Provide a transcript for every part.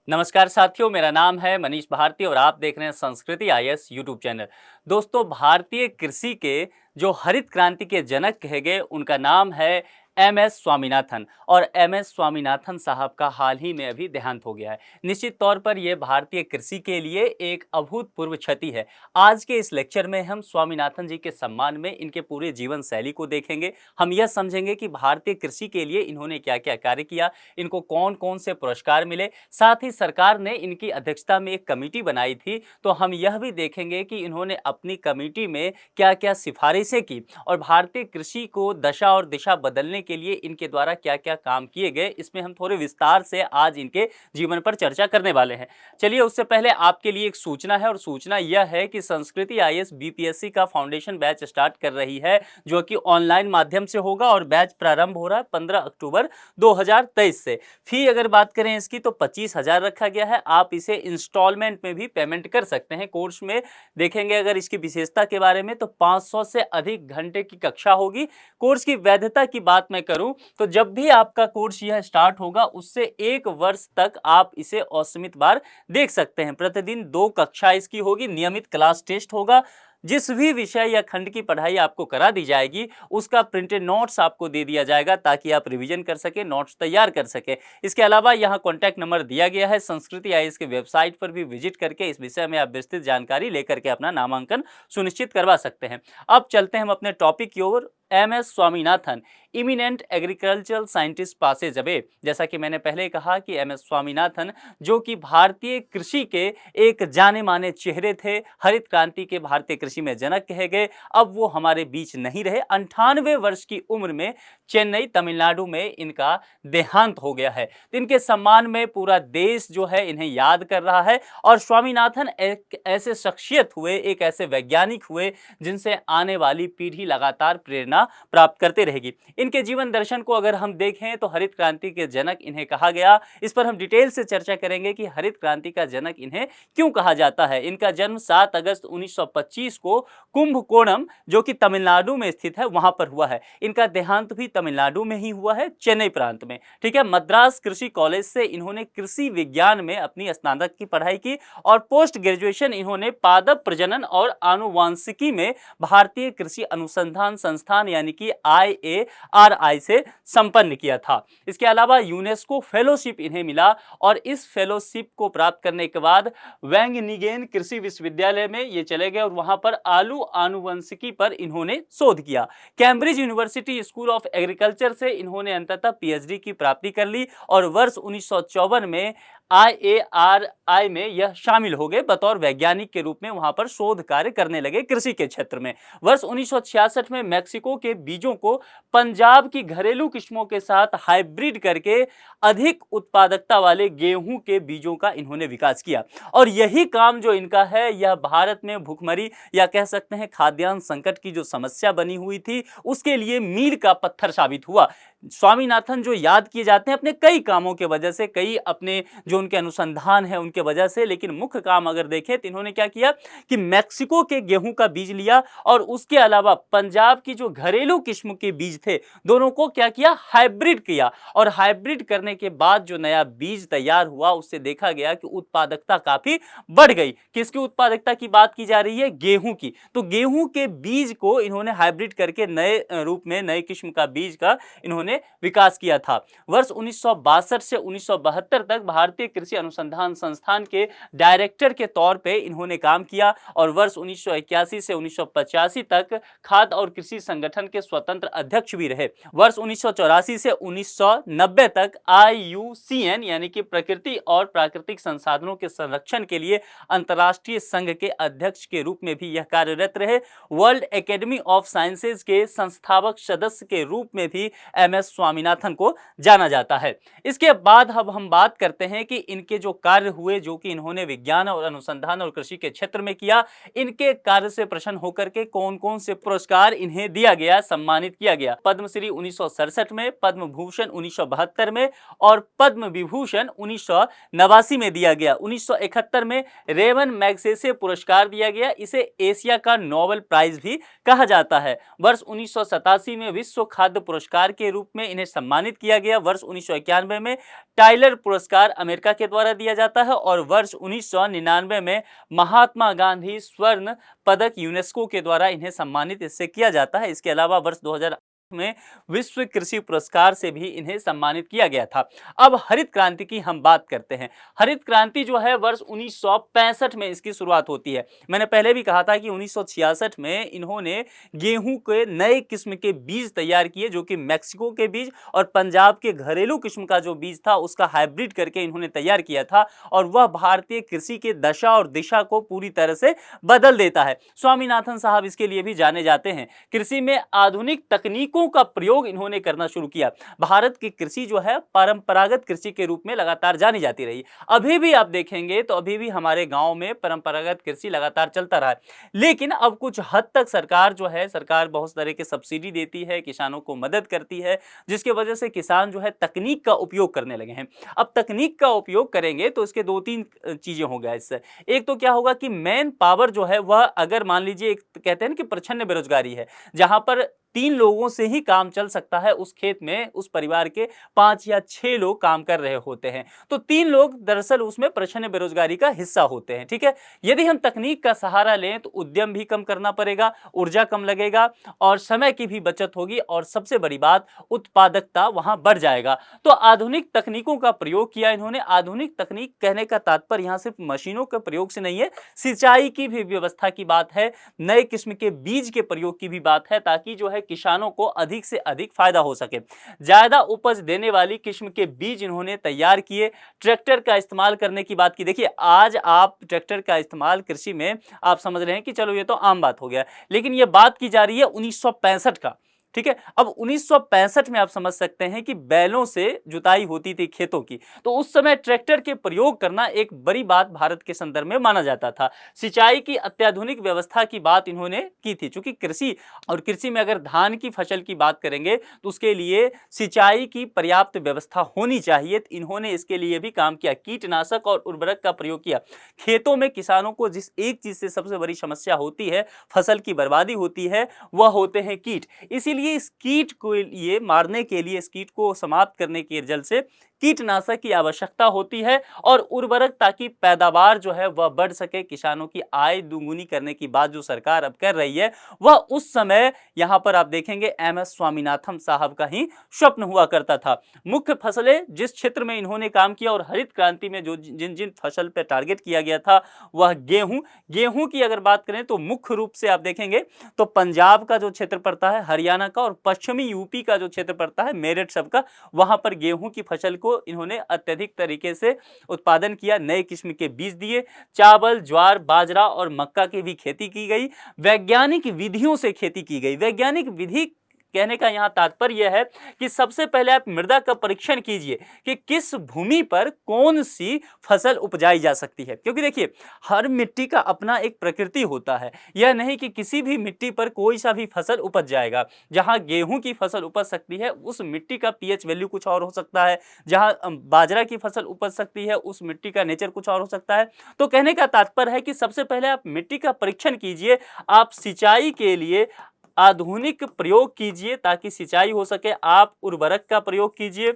नमस्कार साथियों, मेरा नाम है मनीष भारती और आप देख रहे हैं संस्कृति आईएएस यूट्यूब चैनल। दोस्तों, भारतीय कृषि के जो हरित क्रांति के जनक कहे गए उनका नाम है एम.एस. स्वामीनाथन। और एम.एस. स्वामीनाथन साहब का हाल ही में अभी देहांत हो गया है। निश्चित तौर पर यह भारतीय कृषि के लिए एक अभूतपूर्व क्षति है। आज के इस लेक्चर में हम स्वामीनाथन जी के सम्मान में इनके पूरे जीवन शैली को देखेंगे। हम यह समझेंगे कि भारतीय कृषि के लिए इन्होंने क्या क्या कार्य किया, इनको कौन कौन से पुरस्कार मिले, साथ ही सरकार ने इनकी अध्यक्षता में एक कमेटी बनाई थी, तो हम यह भी देखेंगे कि इन्होंने अपनी कमेटी में क्या क्या सिफारिशें की और भारतीय कृषि को दशा और दिशा बदलने के लिए इनके द्वारा क्या क्या काम किए गए। इसमें हम थोड़े विस्तार से आज इनके जीवन पर चर्चा करने वाले हैं। चलिए, उससे पहले आपके लिए एक सूचना है, और सूचना यह है कि संस्कृति आईएएस बीपीएससी का फाउंडेशन बैच स्टार्ट कर रही है, जो कि ऑनलाइन माध्यम से होगा और बैच प्रारंभ हो रहा है 15 अक्टूबर 2023 से। फी अगर बात करें इसकी तो 25,000 रखा गया है। आप इसे इंस्टॉलमेंट में भी पेमेंट कर सकते हैं। कोर्स में देखेंगे अगर इसकी विशेषता के बारे में तो 500 से अधिक घंटे की कक्षा होगी। कोर्स की वैधता की बात मैं करूं तो जब भी आपका कोर्स यह स्टार्ट होगा उससे 1 वर्ष तक आप इसे असीमित बार देख सकते हैं। प्रतिदिन 2 कक्षा इसकी होगी, नियमित क्लास टेस्ट होगा। जिस भी विषय या खंड की पढ़ाई आपको करा दी जाएगी उसका प्रिंटेड नोट्स आपको दे दिया जाएगा ताकि आप रिवीजन कर सके, नोट्स तैयार कर सके। इसके अलावा यहाँ कॉन्टैक्ट नंबर दिया गया है। संस्कृति आईएएस के वेबसाइट पर भी विजिट करके इस विषय में आप विस्तृत जानकारी लेकर के अपना नामांकन सुनिश्चित करवा सकते हैं। अब चलते हैं हम अपने टॉपिक की ओर। M S. Swaminathan, eminent agricultural scientist पासे जबे। जैसा कि मैंने पहले कहा कि एम.एस. स्वामीनाथन जो कि भारतीय कृषि के एक जाने माने चेहरे थे, हरित क्रांति के भारतीय कृषि में जनक कहे गए, अब वो हमारे बीच नहीं रहे। 98 वर्ष की उम्र में चेन्नई तमिलनाडु में इनका देहांत हो गया है। इनके सम्मान में पूरा देश जो है इन्हें याद कर रहा है। और स्वामीनाथन एक ऐसे शख्सियत हुए, एक ऐसे वैज्ञानिक हुए जिनसे आने वाली पीढ़ी लगातार प्रेरणा प्राप्त करते रहेगी। इनके जीवन दर्शन को अगर हम देखें तो हरित क्रांति के जनक इन्हें कहा गया। इस पर हम डिटेल से चर्चा करेंगे कि हरित क्रांति का जनक इन्हें क्यों कहा जाता है। इनका जन्म 7 अगस्त 1925 को कुंभकोणम जो कि तमिलनाडु में स्थित है वहां पर हुआ है। इनका देहांत भी तमिलनाडु में ही हुआ है, चेन्नई प्रांत में। ठीक है, मद्रास कृषि कॉलेज से इन्होंने कृषि विज्ञान में अपनी स्नातक की पढ़ाई की और पोस्ट ग्रेजुएशन इन्होंने पादप प्रजनन और आनुवांशिकी में भारतीय कृषि अनुसंधान संस्थान यानी कि IARI से संपन्न किया था। इसके अलावा यूनेस्को फेलोशिप इन्हें मिला और इस फेलोशिप को प्राप्त करने के बाद वैंगनिगेन कृषि विश्वविद्यालय में ये चले गए और वहां पर आलू आनुवंशिकी पर इन्होंने शोध किया। Cambridge university school of agriculture से इन्होंने अंततः पीएचडी की प्राप्ति कर ली और वर्ष 1954 में IARI में यह शामिल हो गए। बतौर वैज्ञानिक के रूप में वहां पर शोध कार्य करने लगे कृषि के क्षेत्र में। वर्ष 1966 में मैक्सिको के बीजों को पंजाब की घरेलू किस्मों के साथ हाइब्रिड करके अधिक उत्पादकता वाले गेहूं के बीजों का इन्होंने विकास किया। और यही काम जो इनका है यह भारत में भूखमरी या कह सकते हैं खाद्यान्न संकट की जो समस्या बनी हुई थी उसके लिए मील का पत्थर साबित हुआ। स्वामीनाथन जो याद किए जाते हैं अपने कई कामों के वजह से, कई अपने जो उनके अनुसंधान है उनके वजह से, लेकिन मुख्य काम अगर देखें तो इन्होंने क्या किया कि मैक्सिको के गेहूं का बीज लिया और उसके अलावा पंजाब की जो घरेलू किस्म के बीज थे दोनों को क्या किया, हाइब्रिड किया। और हाइब्रिड करने के बाद जो नया बीज तैयार हुआ उससे देखा गया कि उत्पादकता काफी बढ़ गई। किसकी उत्पादकता की बात की जा रही है, गेहूं की। तो गेहूं के बीज को इन्होंने हाइब्रिड करके नए रूप में नए किस्म का बीज का इन्होंने विकास किया था। वर्ष 1962 से 1972 तक भारतीय कृषि अनुसंधान संस्थान के डायरेक्टर के तौर पे इन्होंने काम किया और वर्ष 1981 से 1985 तक खाद्य और कृषि संगठन के स्वतंत्र अध्यक्ष भी रहे। वर्ष 1984 से 1990 तक IUCN यानी कि प्रकृति और प्राकृतिक संसाधनों के संरक्षण के लिए अंतर्राष्ट्रीय संघ के अध्यक्ष के रूप में भी यह कार्यरत रहे। वर्ल्ड एकेडमी ऑफ साइंसेज के संस्थापक सदस्य के रूप में भी एम.एस. स्वामीनाथन को जाना जाता है। इसके बाद अब हम बात करते हैं कि इनके जो कार्य हुए जो कि इन्होंने विज्ञान और अनुसंधान और कृषि के क्षेत्र में किया, इनके कार्य से प्रसन्न होकर के कौन कौन से पुरस्कार इन्हें दिया गया, सम्मानित किया गया। पद्मश्री 1967 में, पद्म भूषण 1972 में और पद्म विभूषण 1989 में दिया गया। 1971 में रेवन मैग्सेसे पुरस्कार दिया गया। इसे एशिया का नोबेल प्राइज भी कहा जाता है। वर्ष 1987 में विश्व खाद्य पुरस्कार के रूप रूप में इन्हें सम्मानित किया गया। वर्ष 1991 में टाइलर पुरस्कार अमेरिका के द्वारा दिया जाता है और वर्ष 1999 में महात्मा गांधी स्वर्ण पदक यूनेस्को के द्वारा इन्हें सम्मानित इससे किया जाता है। इसके अलावा वर्ष 2000 में विश्व कृषि पुरस्कार से भी इन्हें सम्मानित किया गया था। अब हरित क्रांति की हम बात करते हैं। हरित क्रांति जो है वर्ष 1965 में इसकी शुरुआत होती है। मैंने पहले भी कहा था कि 1966 में इन्होंने गेहूं के नए किस्म के बीज तैयार किए, जो कि मैक्सिको के बीज और पंजाब के घरेलू किस्म का जो बीज था उसका हाइब्रिड करके इन्होंने तैयार किया था, और वह भारतीय कृषि के दशा और दिशा को पूरी तरह से बदल देता है। स्वामीनाथन साहब इसके लिए भी जाने जाते हैं। कृषि में आधुनिक तकनीकों का प्रयोग इन्होंने करना शुरू किया। भारत की कृषि जो है परंपरागत कृषि के रूप में लगातार जानी जाती रही। अभी भी आप देखेंगे तो अभी भी हमारे गांव में परंपरागत कृषि लगातार चलता रहा है, लेकिन अब कुछ हद तक सरकार जो है, सरकार बहुत तरह के सब्सिडी देती है, किसानों को मदद करती है, जिसकी वजह से किसान जो है तकनीक का उपयोग करने लगे हैं। अब तकनीक का उपयोग करेंगे तो इसके दो तीन चीजें हो गया इससे। एक तो क्या होगा कि मैन पावर जो है वह, अगर मान लीजिए एक कहते हैं ना कि प्रच्छन्न बेरोजगारी है, जहां पर 3 लोगों से ही काम चल सकता है, उस खेत में उस परिवार के 5 या 6 लोग काम कर रहे होते हैं, तो 3 लोग दरअसल उसमें प्रच्छन्न बेरोजगारी का हिस्सा होते हैं। ठीक है, यदि हम तकनीक का सहारा लें तो उद्यम भी कम करना पड़ेगा, ऊर्जा कम लगेगा और समय की भी बचत होगी, और सबसे बड़ी बात उत्पादकता वहां बढ़ जाएगा। तो आधुनिक तकनीकों का प्रयोग किया इन्होंने। आधुनिक तकनीक कहने का तात्पर्य यहां सिर्फ मशीनों के प्रयोग से नहीं है, सिंचाई की भी व्यवस्था की बात है, नए किस्म के बीज के प्रयोग की भी बात है, ताकि जो है किसानों को अधिक से अधिक फायदा हो सके। ज्यादा उपज देने वाली किस्म के बीज इन्होंने तैयार किए। ट्रैक्टर का इस्तेमाल करने की बात की। देखिए, आज आप ट्रैक्टर का इस्तेमाल कृषि में आप समझ रहे हैं कि चलो ये तो आम बात हो गया, लेकिन ये बात की जा रही है 1965 का। ठीक है, अब 1965 में आप समझ सकते हैं कि बैलों से जुताई होती थी खेतों की, तो उस समय ट्रैक्टर के प्रयोग करना एक बड़ी बात भारत के संदर्भ में माना जाता था। सिंचाई की अत्याधुनिक व्यवस्था की बात इन्होंने की थी, क्योंकि कृषि और कृषि में अगर धान की फसल की बात करेंगे तो उसके लिए सिंचाई की पर्याप्त व्यवस्था होनी चाहिए। इन्होंने इसके लिए भी काम किया, कीटनाशक और उर्वरक का प्रयोग किया। खेतों में किसानों को जिस एक चीज से सबसे बड़ी समस्या होती है, फसल की बर्बादी होती है, वह होते हैं कीट। इसीलिए इस कीट को ये मारने के लिए, इस कीट को समाप्त करने के जल से कीटनाशक की आवश्यकता होती है, और उर्वरक, ताकि पैदावार जो है वह बढ़ सके, किसानों की आय दुगुनी करने की बात जो सरकार अब कर रही है, वह उस समय यहां पर आप देखेंगे एमएस स्वामीनाथन साहब का ही स्वप्न हुआ करता था। मुख्य फसलें जिस क्षेत्र में इन्होंने काम किया और हरित क्रांति में जो जिन जिन फसल पर टारगेट किया गया था वह गेहूं की अगर बात करें तो मुख्य रूप से आप देखेंगे तो पंजाब का जो क्षेत्र पड़ता है, हरियाणा का और पश्चिमी यूपी का जो क्षेत्र पड़ता है, मेरठ सबका, वहां पर गेहूं की फसल को इन्होंने अत्यधिक तरीके से उत्पादन किया। नए किस्म के बीज दिए, चावल, ज्वार, बाजरा और मक्का की भी खेती की गई। वैज्ञानिक विधियों से खेती की गई। वैज्ञानिक विधि कहने का यहां तात्पर्य है कि सबसे पहले आप मृदा का परीक्षण कीजिए कि किस भूमि पर कौन सी फसल उपजाई जा सकती है, क्योंकि देखिए हर मिट्टी का अपना एक प्रकृति होता है। यह नहीं कि किसी भी मिट्टी पर कोई सा भी फसल उपज जाएगा। जहां गेहूं की फसल उपज सकती है उस मिट्टी का पीएच वैल्यू कुछ और हो सकता है, जहां बाजरा की फसल उपज सकती है उस मिट्टी का नेचर कुछ और हो सकता है। तो कहने का तात्पर्य है कि सबसे पहले आप मिट्टी का परीक्षण कीजिए, आप सिंचाई के लिए आधुनिक प्रयोग कीजिए ताकि सिंचाई हो सके, आप उर्वरक का प्रयोग कीजिए।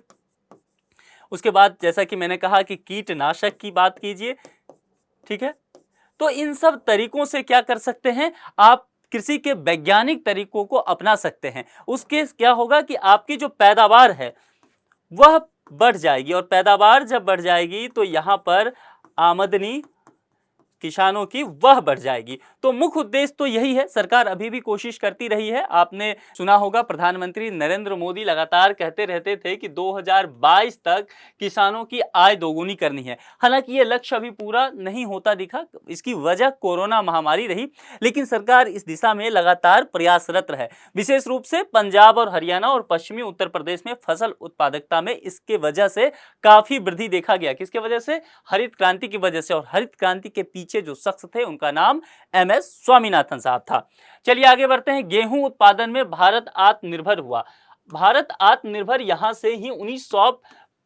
उसके बाद जैसा कि मैंने कहा कि कीटनाशक की बात कीजिए। ठीक है, तो इन सब तरीकों से क्या कर सकते हैं, आप कृषि के वैज्ञानिक तरीकों को अपना सकते हैं। उसके क्या होगा कि आपकी जो पैदावार है वह बढ़ जाएगी, और पैदावार जब बढ़ जाएगी तो यहां पर आमदनी किसानों की वह बढ़ जाएगी। तो मुख्य उद्देश्य तो यही है। सरकार अभी भी कोशिश करती रही है। आपने सुना होगा प्रधानमंत्री नरेंद्र मोदी लगातार कहते रहते थे कि 2022 तक किसानों की आय दोगुनी करनी है। हालांकि ये लक्ष्य अभी पूरा नहीं होता दिखा, इसकी वजह कोरोना महामारी रही, लेकिन सरकार इस दिशा में लगातार प्रयासरत है। विशेष रूप से पंजाब और हरियाणा और पश्चिमी उत्तर प्रदेश में फसल उत्पादकता में इसके वजह से काफी वृद्धि देखा गया। किसके वजह से? हरित क्रांति की वजह से। और हरित क्रांति के पीछे जो शख्स थे उनका नाम एमएस स्वामीनाथन साहब था। चलिए आगे बढ़ते हैं। गेहूं उत्पादन में भारत आत्मनिर्भर हुआ। भारत आत्मनिर्भर यहां से ही 1965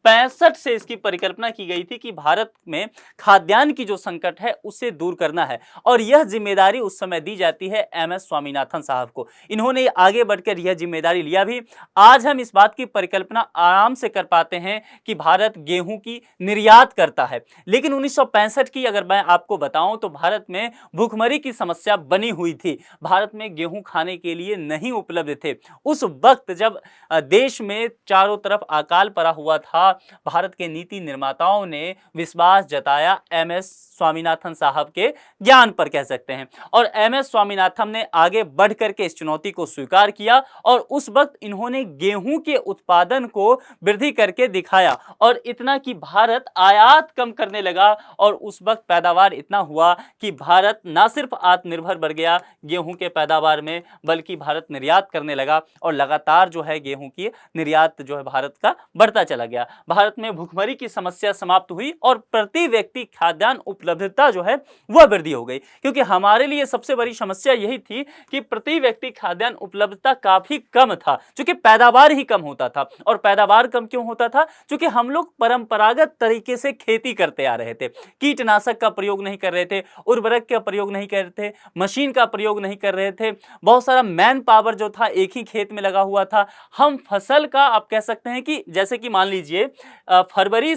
1965 से इसकी परिकल्पना की गई थी कि भारत में खाद्यान्न की जो संकट है उसे दूर करना है, और यह जिम्मेदारी उस समय दी जाती है एमएस स्वामीनाथन साहब को। इन्होंने आगे बढ़कर यह जिम्मेदारी लिया भी। आज हम इस बात की परिकल्पना आराम से कर पाते हैं कि भारत गेहूं की निर्यात करता है, लेकिन 1965 की अगर मैं आपको बताऊं तो भारत में भूखमरी की समस्या बनी हुई थी। भारत में गेहूं खाने के लिए नहीं उपलब्ध थे। उस वक्त जब देश में चारों तरफ अकाल पड़ा हुआ था, भारत के नीति निर्माताओं ने विश्वास जताया एमएस स्वामीनाथन साहब के ज्ञान पर कह सकते हैं, और एमएस स्वामीनाथन ने आगे बढ़ करके इस चुनौती को स्वीकार किया, और उस वक्त इन्होंने गेहूं के उत्पादन को वृद्धि करके दिखाया, और इतना कि भारत आयात कम करने लगा, और उस वक्त पैदावार इतना हुआ कि भारत ना सिर्फ आत्मनिर्भर बढ़ गया गेहूं के पैदावार में, बल्कि भारत निर्यात करने लगा, और लगातार जो है गेहूं की निर्यात जो है भारत का बढ़ता चला गया। भारत में भूखमरी की समस्या समाप्त हुई और प्रति व्यक्ति खाद्यान्न उपलब्धता जो है वह वृद्धि हो गई, क्योंकि हमारे लिए सबसे बड़ी समस्या यही थी कि प्रति व्यक्ति खाद्यान्न उपलब्धता काफी कम था, क्योंकि पैदावार ही कम होता था। और पैदावार कम क्यों होता था? क्योंकि हम लोग परंपरागत तरीके से खेती करते आ रहे थे, कीटनाशक का प्रयोग नहीं कर रहे थे, उर्वरक का प्रयोग नहीं कर रहे थे, मशीन का प्रयोग नहीं कर रहे थे, बहुत सारा मैन पावर जो था एक ही खेत में लगा हुआ था। हम फसल का आप कह सकते हैं कि जैसे कि मान लीजिए फरवरी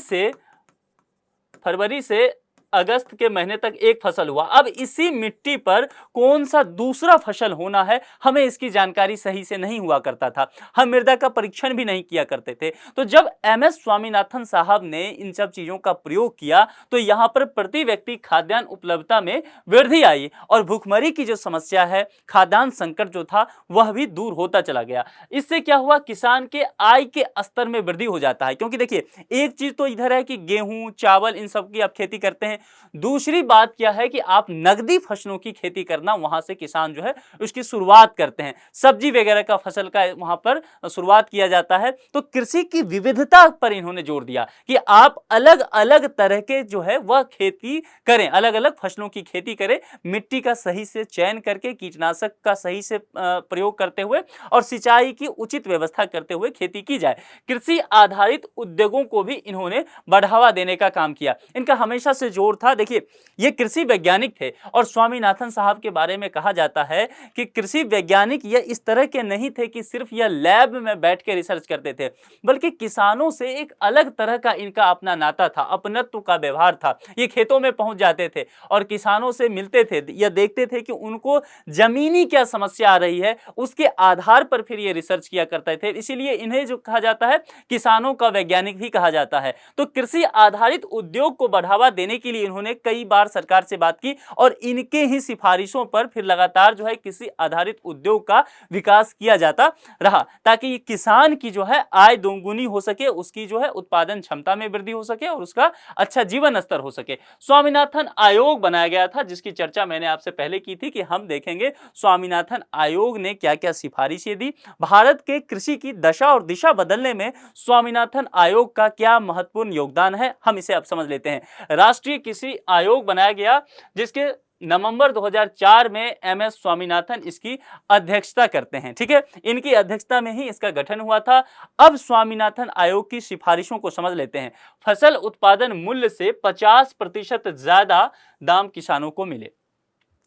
से अगस्त के महीने तक एक फसल हुआ, अब इसी मिट्टी पर कौन सा दूसरा फसल होना है हमें इसकी जानकारी सही से नहीं हुआ करता था। हम मृदा का परीक्षण भी नहीं किया करते थे। तो जब एमएस स्वामीनाथन साहब ने इन सब चीजों का प्रयोग किया तो यहां पर प्रति व्यक्ति खाद्यान्न उपलब्धता में वृद्धि आई, और भूखमरी की जो समस्या है, खाद्यान्न संकट जो था वह भी दूर होता चला गया। इससे क्या हुआ? किसान के आय के स्तर में वृद्धि हो जाता है, क्योंकि देखिए एक चीज तो इधर है कि गेहूं चावल इन सब की आप खेती करते हैं, दूसरी बात क्या है कि आप नगदी फसलों की खेती करना वहां से किसान जो है उसकी शुरुआत करते हैं, सब्जी वगैरह का फसल का वहां पर शुरुआत किया जाता है। तो कृषि की विविधता पर इन्होंने जोर दिया कि आप अलग अलग तरह के जो है वह खेती करें, अलग अलग फसलों की खेती करें, मिट्टी का सही से चयन करके, कीटनाशक का सही से प्रयोग करते हुए और सिंचाई की उचित व्यवस्था करते हुए खेती की जाए। कृषि आधारित उद्योगों को भी इन्होंने बढ़ावा देने का काम किया। इनका हमेशा से जोर था। देखिए ये कृषि वैज्ञानिक थे, और स्वामीनाथन साहब के बारे में कहा जाता है कि कृषि वैज्ञानिक ये इस तरह के नहीं थे कि सिर्फ यह लैब में बैठ के रिसर्च करते थे, बल्कि किसानों से एक अलग तरह का इनका अपना नाता था, अपनत्व का व्यवहार था। ये खेतों में पहुंच जाते थे और किसानों से मिलते थे, यह देखते थे कि उनको जमीनी क्या समस्या आ रही है, उसके आधार पर फिर ये रिसर्च किया करते थे। इसीलिए इन्हें जो कहा जाता है किसानों का वैज्ञानिक भी कहा जाता है। तो कृषि आधारित उद्योग को बढ़ावा देने के लिए इन्होंने कई बार सरकार से बात की, और इनके ही सिफारिशों पर फिर लगातार जो है कृषि आधारित उद्योग का विकास किया जाता रहा, ताकि किसान की जो है आय दोगुनी हो सके, उसकी जो है उत्पादन क्षमता में वृद्धि हो सके और उसका अच्छा जीवन स्तर हो सके। स्वामीनाथन आयोग बनाया गया था, जिसकी चर्चा मैंने आपसे पहले की थी कि हम देखेंगे स्वामीनाथन आयोग ने क्या क्या सिफारिशें दी, भारत के कृषि की दशा और दिशा बदलने में स्वामीनाथन आयोग का क्या महत्वपूर्ण योगदान है, हम इसे अब समझ लेते हैं। राष्ट्रीय कृषि आयोग बनाया गया, जिसके नवंबर 2004 में एमएस स्वामीनाथन इसकी अध्यक्षता करते हैं। ठीक है, इनकी अध्यक्षता में ही इसका गठन हुआ था। अब स्वामीनाथन आयोग की सिफारिशों को समझ लेते हैं। फसल उत्पादन मूल्य से 50% ज्यादा दाम किसानों को मिले।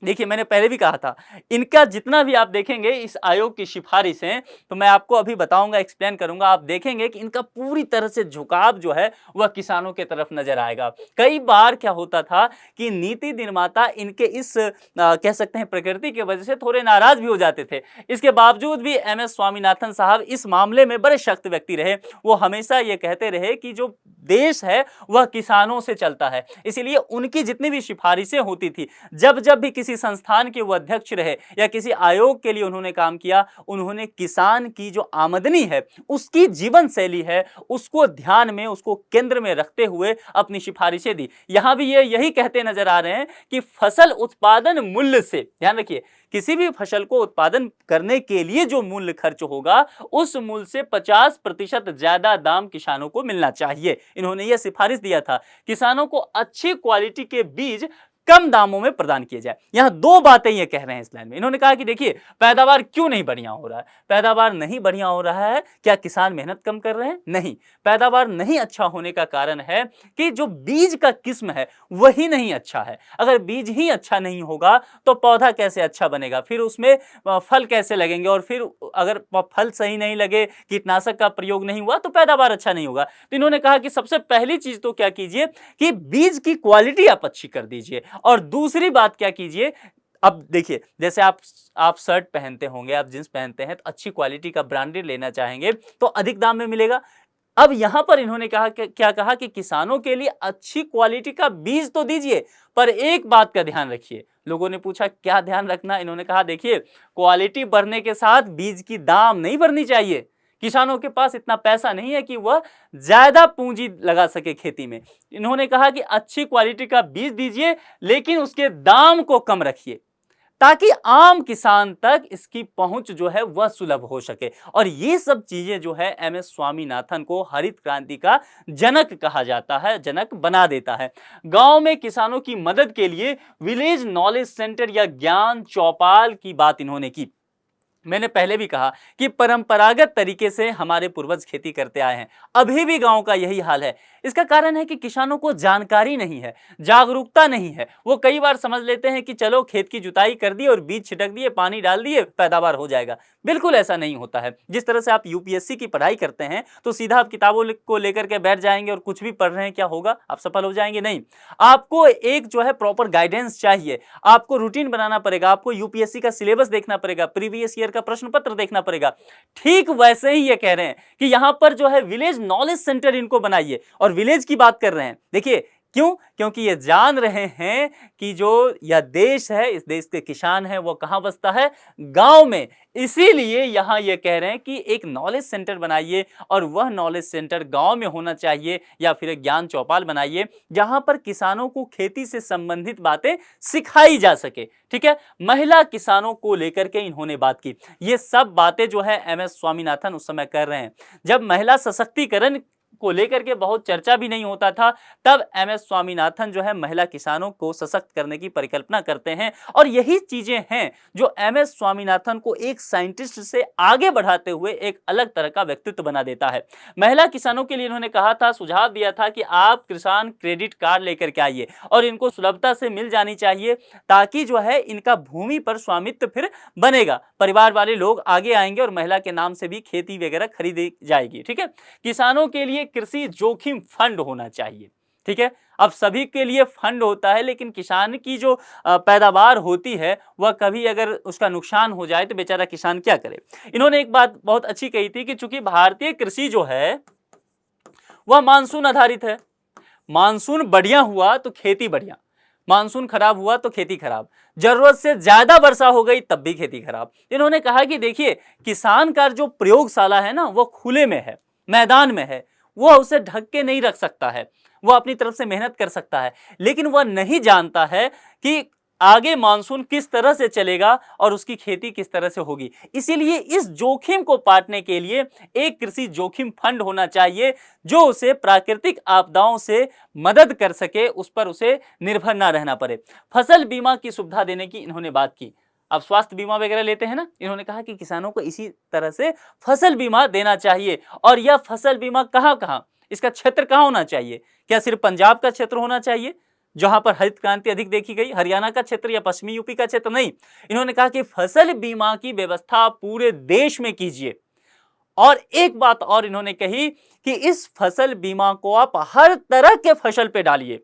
देखिए मैंने पहले भी कहा था, इनका जितना भी आप देखेंगे इस आयोग की सिफारिश है, तो मैं आपको अभी बताऊंगा, एक्सप्लेन करूंगा, आप देखेंगे कि इनका पूरी तरह से झुकाव जो है वह किसानों के तरफ नजर आएगा। कई बार क्या होता था कि नीति निर्माता इनके इस कह सकते हैं प्रकृति की वजह से थोड़े नाराज भी हो जाते थे। इसके बावजूद भी एमएस स्वामीनाथन साहब इस मामले में बड़े सख्त व्यक्ति रहे। वो हमेशा ये कहते रहे कि जो देश है वह किसानों से चलता है, इसीलिए उनकी जितनी भी सिफारिशें होती थी, जब जब भी किसी संस्थान के वो अध्यक्ष रहे या किसी आयोग के लिए उन्होंने काम किया, उन्होंने किसान की जो आमदनी है, उसकी जीवन शैली है, उसको ध्यान में, उसको केंद्र में रखते हुए अपनी सिफारिशें दी। यहां भी ये यही कहते नजर आ रहे हैं कि फसल उत्पादन मूल्य से, ध्यान रखिए, किसी भी फसल को उत्पादन करने के लिए जो मूल्य खर्च होगा, उस मूल्य से 50% ज्यादा दाम किसानों को मिलना चाहिए। इन्होंने यह सिफारिश दिया था। किसानों को अच्छी क्वालिटी के बीज कम दामों में प्रदान किए जाए। यहां दो बातें ये कह रहे हैं इस लाइन में। इन्होंने कहा कि देखिए पैदावार क्यों नहीं बढ़िया हो रहा है। पैदावार नहीं बढ़िया हो रहा है, क्या किसान मेहनत कम कर रहे हैं? नहीं, पैदावार नहीं अच्छा होने का कारण है कि जो बीज का किस्म है वही नहीं अच्छा है। अगर बीज ही अच्छा नहीं होगा तो पौधा कैसे अच्छा बनेगा, फिर उसमें फल कैसे लगेंगे, और फिर अगर फल सही नहीं लगे, कीटनाशक का प्रयोग नहीं हुआ तो पैदावार अच्छा नहीं होगा। तो इन्होंने कहा कि सबसे पहली चीज तो क्या कीजिए कि बीज की क्वालिटी आप अच्छी कर दीजिए, और दूसरी बात क्या कीजिए, अब देखिए जैसे आप शर्ट पहनते होंगे, आप जींस पहनते हैं, तो अच्छी क्वालिटी का ब्रांडेड लेना चाहेंगे तो अधिक दाम में मिलेगा। अब यहां पर इन्होंने कहा कि क्या कहा कि किसानों के लिए अच्छी क्वालिटी का बीज तो दीजिए, पर एक बात का ध्यान रखिए। लोगों ने पूछा क्या ध्यान रखना, इन्होंने कहा देखिए क्वालिटी बढ़ने के साथ बीज की दाम नहीं बढ़नी चाहिए। किसानों के पास इतना पैसा नहीं है कि वह ज्यादा पूंजी लगा सके खेती में। इन्होंने कहा कि अच्छी क्वालिटी का बीज दीजिए, लेकिन उसके दाम को कम रखिए, ताकि आम किसान तक इसकी पहुंच जो है वह सुलभ हो सके। और ये सब चीजें जो है एमएस स्वामीनाथन को हरित क्रांति का जनक कहा जाता है, जनक बना देता है। गांव में किसानों की मदद के लिए विलेज नॉलेज सेंटर या ज्ञान चौपाल की बात इन्होंने की। मैंने पहले भी कहा कि परंपरागत तरीके से हमारे पूर्वज खेती करते आए हैं, अभी भी गांव का यही हाल है। इसका कारण है कि किसानों को जानकारी नहीं है, जागरूकता नहीं है। वो कई बार समझ लेते हैं कि चलो खेत की जुताई कर दी और बीज छिटक दिए, पानी डाल दिए, पैदावार हो जाएगा। बिल्कुल ऐसा नहीं होता है। जिस तरह से आप यूपीएससी की पढ़ाई करते हैं तो सीधा आप किताबों को लेकर के बैठ जाएंगे और कुछ भी पढ़ रहे हैं, क्या होगा, आप सफल हो जाएंगे? नहीं, आपको एक जो है प्रॉपर गाइडेंस चाहिए, आपको रूटीन बनाना पड़ेगा, आपको यूपीएससी का सिलेबस देखना पड़ेगा, प्रीवियस ईयर का प्रश्न पत्र देखना पड़ेगा। ठीक वैसे ही ये कह रहे हैं कि यहां पर जो है विलेज नॉलेज सेंटर इनको बनाइए, और विलेज की बात कर रहे हैं। देखिए क्यों? क्योंकि ये जान रहे हैं कि जो यह देश है, इस देश के किसान है, वो कहां बसता है? गांव में। इसीलिए यहां ये कह रहे हैं कि एक नॉलेज सेंटर बनाइए, और वह नॉलेज सेंटर गांव में होना चाहिए, या फिर एक ज्ञान चौपाल बनाइए जहां पर किसानों को खेती से संबंधित बातें सिखाई जा सके। ठीक है, महिला किसानों को लेकर के इन्होंने बात की। ये सब बातें जो है एमएस स्वामीनाथन उस समय कर रहे हैं जब महिला सशक्तिकरण को लेकर के बहुत चर्चा भी नहीं होता था। तब एमएस स्वामीनाथन जो है महिला किसानों को सशक्त करने की परिकल्पना करते हैं, और यही चीजें हैं जो एमएस स्वामीनाथन को एक साइंटिस्ट से आगे बढ़ाते हुए एक अलग तरह का व्यक्तित्व बना देता है। महिला किसानों के लिए इन्होंने कहा था, सुझाव दिया था कि आप किसान क्रेडिट कार्ड लेकर के आइए, और इनको सुलभता से मिल जानी चाहिए, ताकि जो है इनका भूमि पर स्वामित्व फिर बनेगा, परिवार वाले लोग आगे आएंगे और महिला के नाम से भी खेती वगैरह खरीदी जाएगी। ठीक है, किसानों के लिए कृषि जोखिम फंड होना चाहिए। ठीक है, अब सभी के लिए फंड होता है, लेकिन किसान की जो पैदावार होती है वह कभी अगर उसका नुकसान हो जाए तो बेचारा किसान क्या करे। इन्होंने एक बात बहुत अच्छी कही थी कि चूंकि भारतीय कृषि जो है वह मानसून आधारित है, मानसून बढ़िया हुआ तो खेती बढ़िया, मानसून खराब हुआ तो खेती खराब, जरूरत से ज्यादा वर्षा हो गई तब भी खेती खराब। इन्होंने कहा कि देखिए किसान का जो प्रयोगशाला है ना, वो खुले में है, मैदान में है, वो उसे ढक के नहीं रख सकता है, वो अपनी तरफ से मेहनत कर सकता है, लेकिन वह नहीं जानता है कि आगे मानसून किस तरह से चलेगा और उसकी खेती किस तरह से होगी। इसीलिए इस जोखिम को पाटने के लिए एक कृषि जोखिम फंड होना चाहिए, जो उसे प्राकृतिक आपदाओं से मदद कर सके, उस पर उसे निर्भर ना रहना पड़े। फसल बीमा की सुविधा देने की इन्होंने बात की। अब स्वास्थ्य बीमा वगैरह लेते हैं ना, इन्होंने कहा कि किसानों को इसी तरह से फसल बीमा देना चाहिए। और यह फसल बीमा कहां कहां, इसका क्षेत्र कहां होना चाहिए? क्या सिर्फ पंजाब का क्षेत्र होना चाहिए जहां पर हरित क्रांति अधिक देखी गई, हरियाणा का क्षेत्र या पश्चिमी यूपी का क्षेत्र? नहीं, इन्होंने कहा कि फसल बीमा की व्यवस्था पूरे देश में कीजिए। और एक बात और इन्होंने कही कि इस फसल बीमा को आप हर तरह के फसल पे डालिए।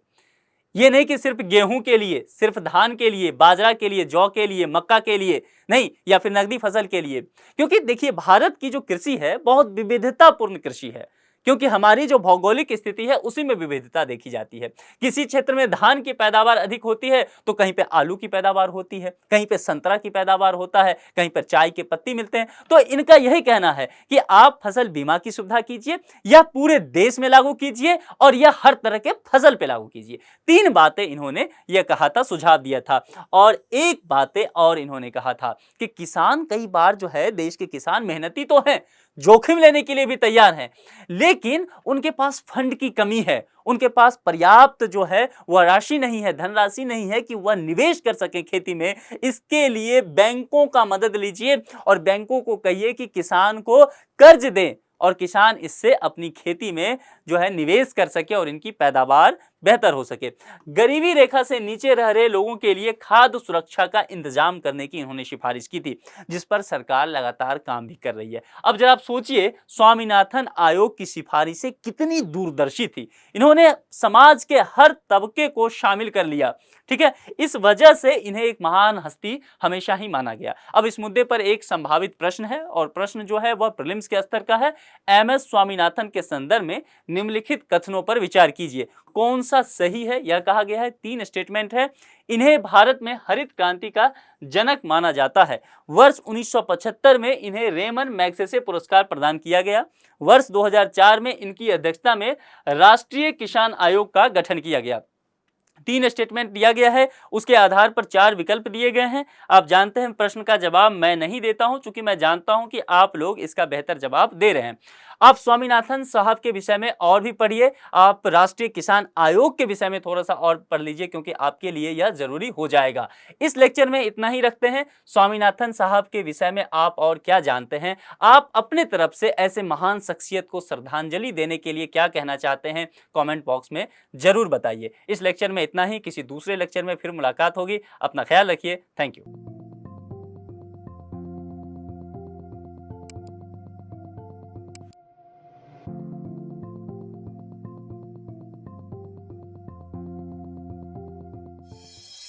ये नहीं कि सिर्फ गेहूं के लिए, सिर्फ धान के लिए, बाजरा के लिए, जौ के लिए, मक्का के लिए नहीं, या फिर नकदी फसल के लिए। क्योंकि देखिए भारत की जो कृषि है बहुत विविधतापूर्ण कृषि है, क्योंकि हमारी जो भौगोलिक स्थिति है उसी में विविधता देखी जाती है। किसी क्षेत्र में धान की पैदावार अधिक होती है तो कहीं पे आलू की पैदावार होती है, कहीं पे संतरा की पैदावार होता है, कहीं पर चाय के पत्ती मिलते हैं। तो इनका यही कहना है कि आप फसल बीमा की सुविधा कीजिए, या पूरे देश में लागू कीजिए, और यह हर तरह के फसल पे लागू कीजिए। तीन बातें इन्होंने यह कहा था, सुझाव दिया था। और एक बातें और इन्होंने कहा था कि किसान कई बार जो है, देश के किसान मेहनती तो हैं, जोखिम लेने के लिए भी तैयार हैं, लेकिन लेकिन उनके पास फंड की कमी है, उनके पास पर्याप्त जो है वह राशि नहीं है, धनराशि नहीं है कि वह निवेश कर सके खेती में। इसके लिए बैंकों का मदद लीजिए और बैंकों को कहिए कि किसान को कर्ज दें और किसान इससे अपनी खेती में जो है निवेश कर सके और इनकी पैदावार बेहतर हो सके। गरीबी रेखा से नीचे रह रहे लोगों के लिए खाद्य सुरक्षा का इंतजाम करने की इन्होंने सिफारिश की थी, जिस पर सरकार लगातार काम भी कर रही है। अब जरा आप सोचिए, स्वामीनाथन आयोग की सिफारिशें कितनी दूरदर्शी थी। इन्होंने समाज के हर तबके को शामिल कर लिया, ठीक है। इस वजह से इन्हें एक महान हस्ती हमेशा ही माना गया। अब इस मुद्दे पर एक संभावित प्रश्न है और प्रश्न जो है वह प्रीलिम्स के स्तर का है। एमएस स्वामीनाथन के संदर्भ में निम्नलिखित कथनों पर विचार कीजिए, कौन सा सही है। यह कहा गया है, 3 स्टेटमेंट है। इन्हें भारत में हरित क्रांति का जनक माना जाता है। वर्ष 1975 में इन्हें रेमन मैग्सेसे पुरस्कार प्रदान किया गया। वर्ष 2004 में इनकी अध्यक्षता में राष्ट्रीय किसान आयोग का गठन किया गया। 3 स्टेटमेंट दिया गया है, उसके आधार पर 4 विकल्प दिए गए हैं। आप जानते हैं प्रश्न का जवाब मैं नहीं देता हूं, क्योंकि मैं जानता हूं कि आप लोग इसका बेहतर जवाब दे रहे हैं। आप स्वामीनाथन साहब के विषय में और भी पढ़िए, आप राष्ट्रीय किसान आयोग के विषय में थोड़ा सा और पढ़ लीजिए, क्योंकि आपके लिए यह जरूरी हो जाएगा। इस लेक्चर में इतना ही रखते हैं। स्वामीनाथन साहब के विषय में आप और क्या जानते हैं, आप अपने तरफ से ऐसे महान शख्सियत को श्रद्धांजलि देने के लिए क्या कहना चाहते हैं, कमेंट बॉक्स में जरूर बताइए। इस लेक्चर में इतना ही, किसी दूसरे लेक्चर में फिर मुलाकात होगी। अपना ख्याल रखिए। Thank you.